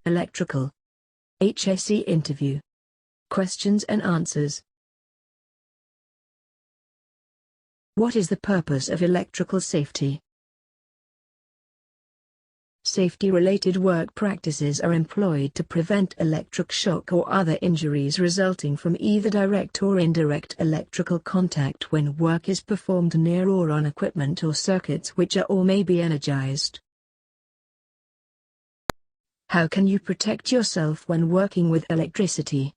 Electrical HSE interview. Questions and answers. What is the purpose of electrical safety? Safety-related work practices are employed to prevent electric shock or other injuries resulting from either direct or indirect electrical contact when work is performed near or on equipment or circuits which are or may be energized. How can you protect yourself when working with electricity?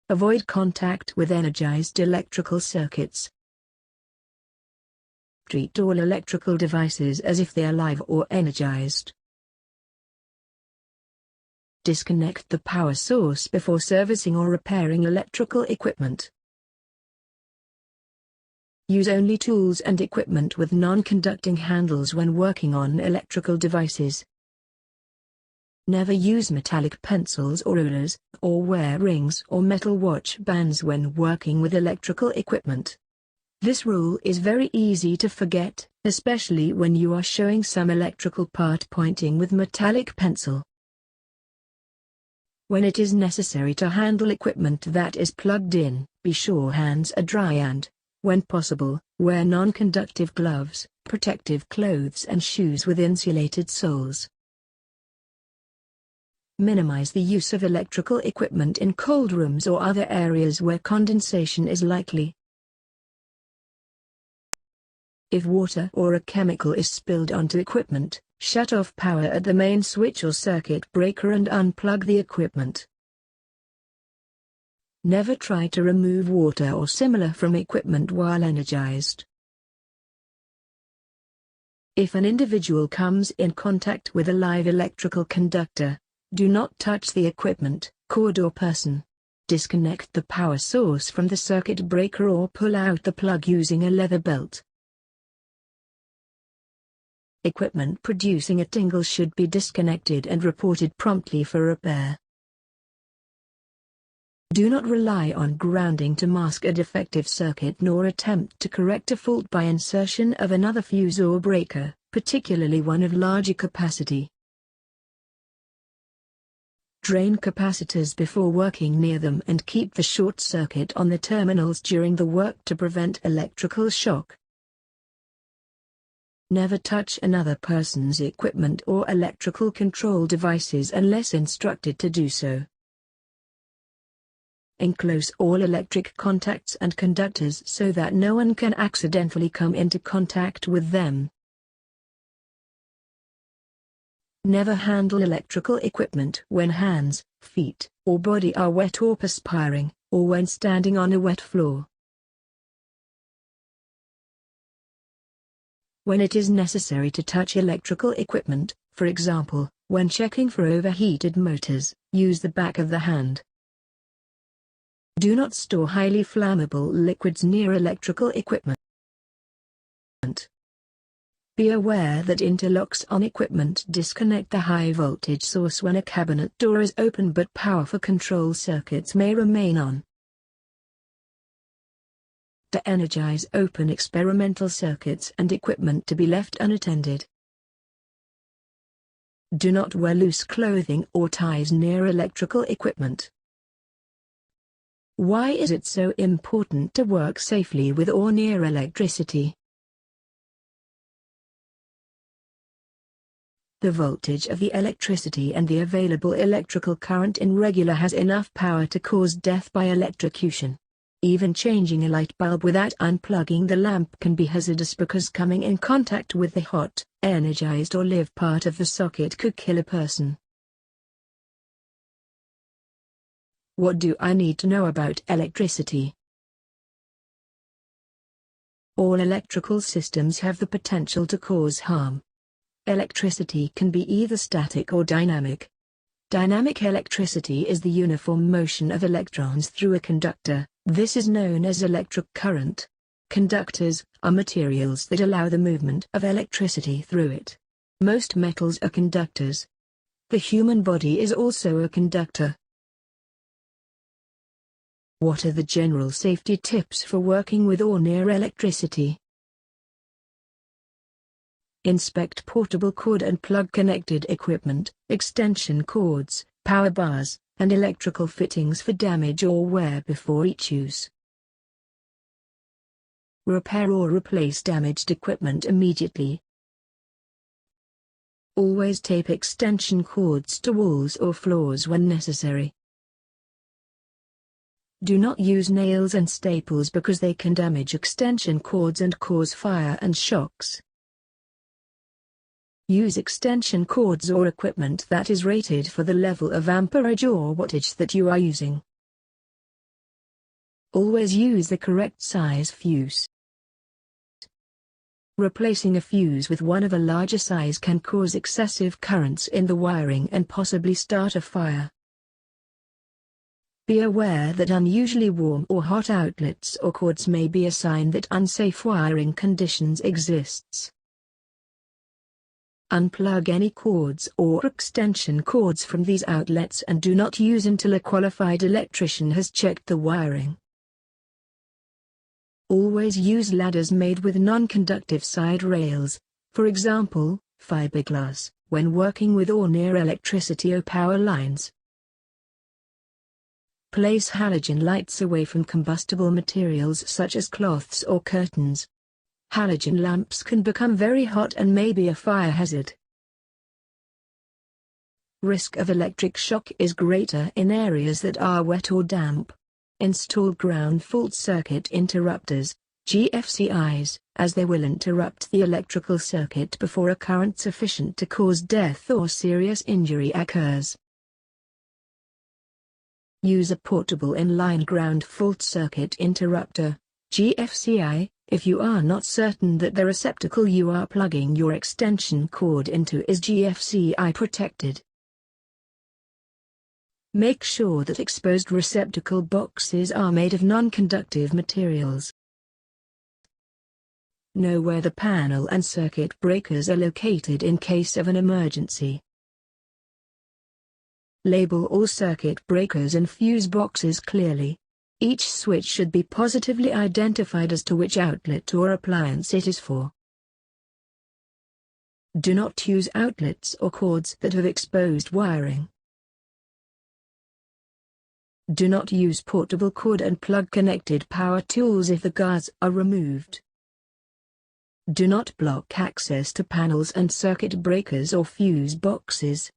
Avoid contact with energized electrical circuits. Treat all electrical devices as if they are live or energized. Disconnect the power source before servicing or repairing electrical equipment. Use only tools and equipment with non-conducting handles when working on electrical devices. Never use metallic pencils or rulers, or wear rings or metal watch bands when working with electrical equipment. This rule is very easy to forget, especially when you are showing some electrical part pointing with metallic pencil. When it is necessary to handle equipment that is plugged in, be sure hands are dry and, when possible, wear non-conductive gloves, protective clothes and shoes with insulated soles. Minimize the use of electrical equipment in cold rooms or other areas where condensation is likely. If water or a chemical is spilled onto equipment, shut off power at the main switch or circuit breaker and unplug the equipment. Never try to remove water or similar from equipment while energized. If an individual comes in contact with a live electrical conductor, do not touch the equipment, cord or person. Disconnect the power source from the circuit breaker or pull out the plug using a leather belt. Equipment producing a tingle should be disconnected and reported promptly for repair. Do not rely on grounding to mask a defective circuit nor attempt to correct a fault by insertion of another fuse or breaker, particularly one of larger capacity. Drain capacitors before working near them and keep the short circuit on the terminals during the work to prevent electrical shock. Never touch another person's equipment or electrical control devices unless instructed to do so. Enclose all electric contacts and conductors so that no one can accidentally come into contact with them. Never handle electrical equipment when hands, feet, or body are wet or perspiring, or when standing on a wet floor. When it is necessary to touch electrical equipment, for example, when checking for overheated motors, use the back of the hand. Do not store highly flammable liquids near electrical equipment. Be aware that interlocks on equipment disconnect the high voltage source when a cabinet door is open, but powerful control circuits may remain on. To energize open experimental circuits and equipment to be left unattended. Do not wear loose clothing or ties near electrical equipment. Why is it so important to work safely with or near electricity? The voltage of the electricity and the available electrical current in regular has enough power to cause death by electrocution. Even changing a light bulb without unplugging the lamp can be hazardous because coming in contact with the hot, energized or live part of the socket could kill a person. What do I need to know about electricity? All electrical systems have the potential to cause harm. Electricity can be either static or dynamic. Dynamic electricity is the uniform motion of electrons through a conductor. This is known as electric current. Conductors are materials that allow the movement of electricity through it. Most metals are conductors. The human body is also a conductor. What are the general safety tips for working with or near electricity? Inspect portable cord and plug connected equipment, extension cords, power bars, and electrical fittings for damage or wear before each use. Repair or replace damaged equipment immediately. Always tape extension cords to walls or floors when necessary. Do not use nails and staples because they can damage extension cords and cause fire and shocks. Use extension cords or equipment that is rated for the level of amperage or wattage that you are using. Always use the correct size fuse. Replacing a fuse with one of a larger size can cause excessive currents in the wiring and possibly start a fire. Be aware that unusually warm or hot outlets or cords may be a sign that unsafe wiring conditions exists. Unplug any cords or extension cords from these outlets and do not use until a qualified electrician has checked the wiring. Always use ladders made with non-conductive side rails, for example, fiberglass, when working with or near electricity or power lines. Place halogen lights away from combustible materials such as cloths or curtains. Halogen lamps can become very hot and may be a fire hazard. Risk of electric shock is greater in areas that are wet or damp. Install ground fault circuit interrupters, GFCIs, as they will interrupt the electrical circuit before a current sufficient to cause death or serious injury occurs. Use a portable inline ground fault circuit interrupter, GFCI, if you are not certain that the receptacle you are plugging your extension cord into is GFCI protected. Make sure that exposed receptacle boxes are made of non-conductive materials. Know where the panel and circuit breakers are located in case of an emergency. Label all circuit breakers and fuse boxes clearly. Each switch should be positively identified as to which outlet or appliance it is for. Do not use outlets or cords that have exposed wiring. Do not use portable cord and plug connected power tools if the guards are removed. Do not block access to panels and circuit breakers or fuse boxes.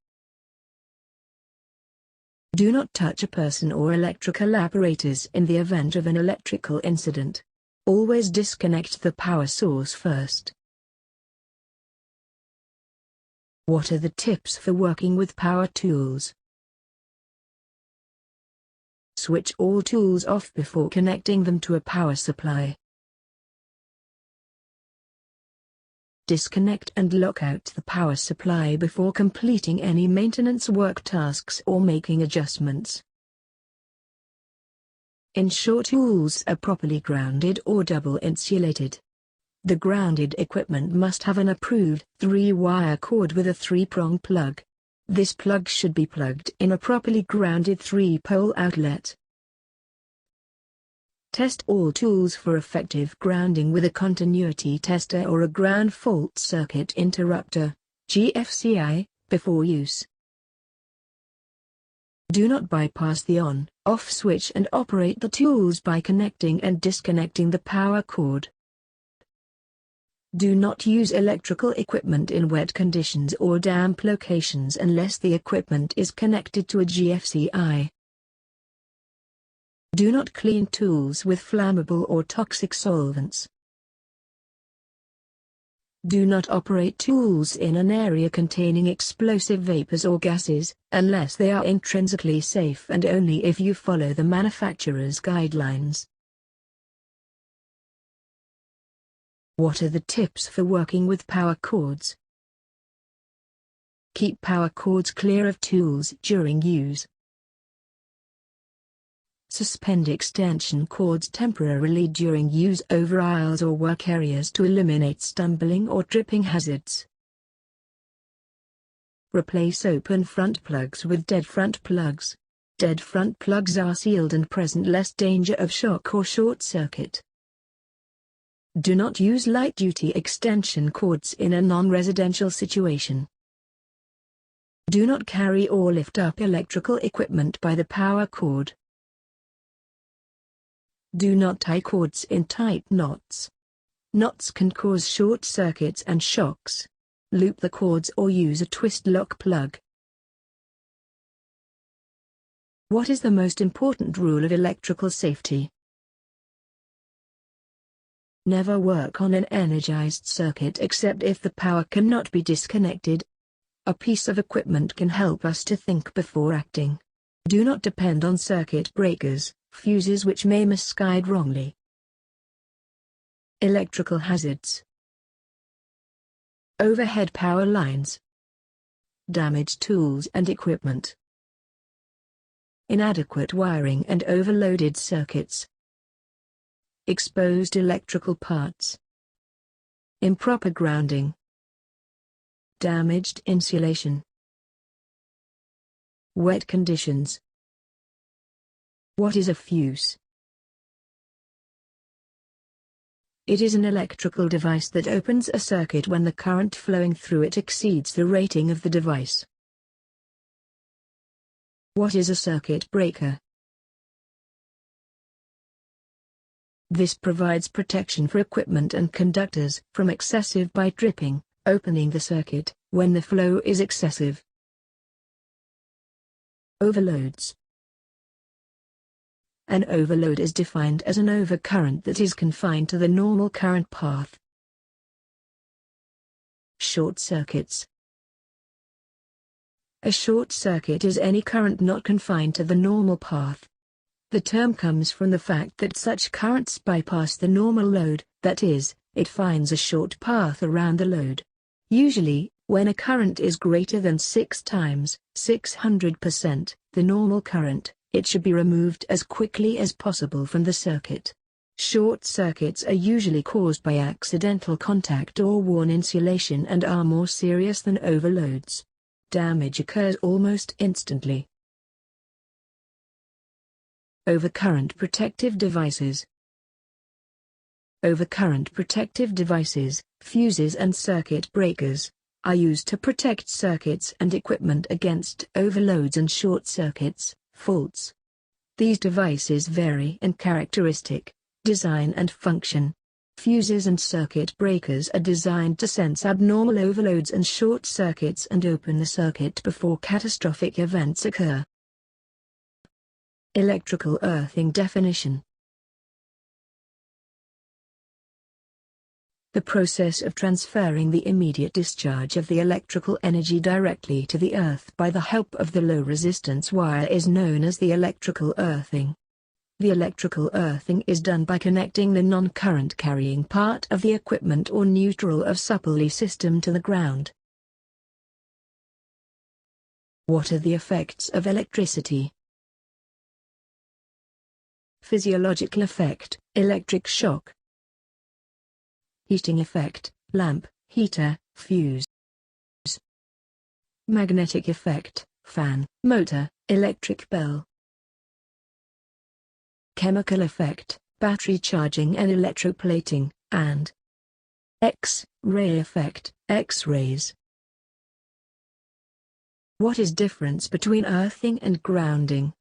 Do not touch a person or electrical apparatus in the event of an electrical incident. Always disconnect the power source first. What are the tips for working with power tools? Switch all tools off before connecting them to a power supply. Disconnect and lock out the power supply before completing any maintenance work tasks or making adjustments. Ensure tools are properly grounded or double insulated. The grounded equipment must have an approved 3-wire cord with a 3-prong plug. This plug should be plugged in a properly grounded 3-pole outlet. Test all tools for effective grounding with a continuity tester or a ground fault circuit interrupter, GFCI, before use. Do not bypass the on/off switch and operate the tools by connecting and disconnecting the power cord. Do not use electrical equipment in wet conditions or damp locations unless the equipment is connected to a GFCI. Do not clean tools with flammable or toxic solvents. Do not operate tools in an area containing explosive vapors or gases, unless they are intrinsically safe and only if you follow the manufacturer's guidelines. What are the tips for working with power cords? Keep power cords clear of tools during use. Suspend extension cords temporarily during use over aisles or work areas to eliminate stumbling or tripping hazards. Replace open front plugs with dead front plugs. Dead front plugs are sealed and present less danger of shock or short circuit. Do not use light-duty extension cords in a non-residential situation. Do not carry or lift up electrical equipment by the power cord. Do not tie cords in tight knots. Knots can cause short circuits and shocks. Loop the cords or use a twist lock plug. What is the most important rule of electrical safety? Never work on an energized circuit except if the power cannot be disconnected. A piece of equipment can help us to think before acting. Do not depend on circuit breakers, fuses which may misguide wrongly. Electrical hazards. Overhead power lines. Damaged tools and equipment. Inadequate wiring and overloaded circuits. Exposed electrical parts. Improper grounding. Damaged insulation. Wet conditions. What is a fuse? It is an electrical device that opens a circuit when the current flowing through it exceeds the rating of the device. What is a circuit breaker? This provides protection for equipment and conductors from excessive byte dripping, opening the circuit when the flow is excessive. Overloads. An overload is defined as an overcurrent that is confined to the normal current path. Short circuits. A short circuit is any current not confined to the normal path. The term comes from the fact that such currents bypass the normal load, that is, it finds a short path around the load. Usually, when a current is greater than 6 times, 600%, the normal current, it should be removed as quickly as possible from the circuit. Short circuits are usually caused by accidental contact or worn insulation and are more serious than overloads. Damage occurs almost instantly. Overcurrent protective devices. Overcurrent protective devices, fuses and circuit breakers, are used to protect circuits and equipment against overloads and short circuits, faults. These devices vary in characteristic, design and function. Fuses and circuit breakers are designed to sense abnormal overloads and short circuits and open the circuit before catastrophic events occur. Electrical earthing definition. The process of transferring the immediate discharge of the electrical energy directly to the earth by the help of the low-resistance wire is known as the electrical earthing. The electrical earthing is done by connecting the non-current carrying part of the equipment or neutral of supply system to the ground. What are the effects of electricity? Physiological effect, electric shock. Heating effect, lamp, heater, fuse. Magnetic effect, fan, motor, electric bell. Chemical effect, battery charging and electroplating, and X-ray effect, X-rays. What is difference between earthing and grounding?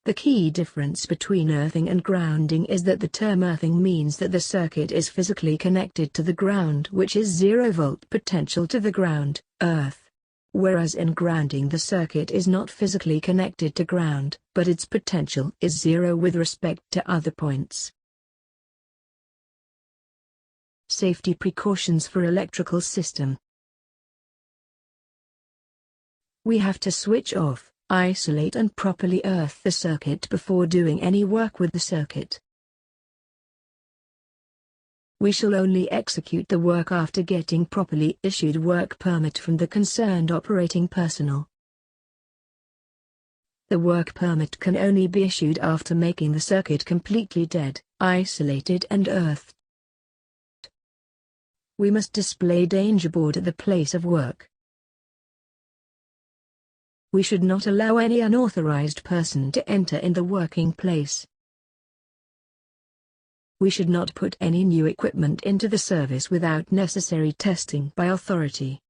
The key difference between earthing and grounding is that the term earthing means that the circuit is physically connected to the ground, which is 0-volt potential to the ground, earth. Whereas in grounding the circuit is not physically connected to ground, but its potential is 0 with respect to other points. Safety precautions for electrical system. We have to switch off, isolate and properly earth the circuit before doing any work with the circuit. We shall only execute the work after getting properly issued work permit from the concerned operating personnel. The work permit can only be issued after making the circuit completely dead, isolated and earthed. We must display danger board at the place of work. We should not allow any unauthorized person to enter in the working place. We should not put any new equipment into the service without necessary testing by authority.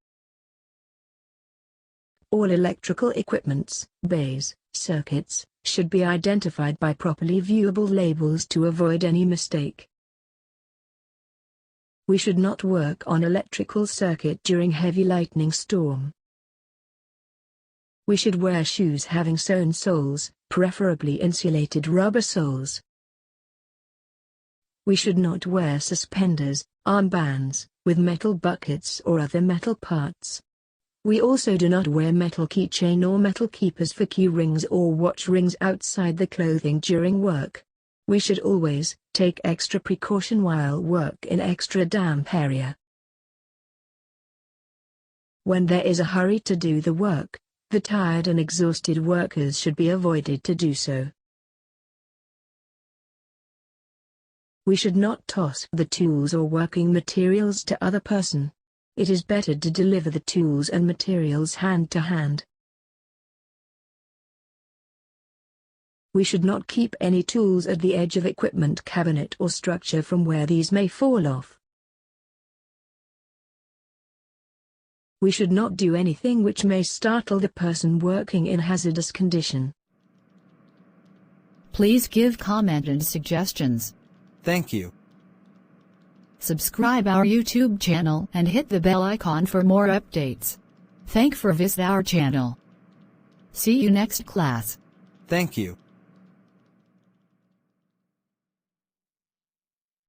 All electrical equipments, bays, circuits, should be identified by properly viewable labels to avoid any mistake. We should not work on electrical circuit during heavy lightning storm. We should wear shoes having sewn soles, preferably insulated rubber soles. We should not wear suspenders, armbands, with metal buckets or other metal parts. We also do not wear metal keychain or metal keepers for key rings or watch rings outside the clothing during work. We should always take extra precaution while work in extra damp area. When there is a hurry to do the work, the tired and exhausted workers should be avoided to do so. We should not toss the tools or working materials to other person. It is better to deliver the tools and materials hand to hand. We should not keep any tools at the edge of equipment cabinet or structure from where these may fall off. We should not do anything which may startle the person working in hazardous condition. Please give comment and suggestions. Thank you. Subscribe our YouTube channel and hit the bell icon for more updates. Thank for visit our channel. See you next class. Thank you.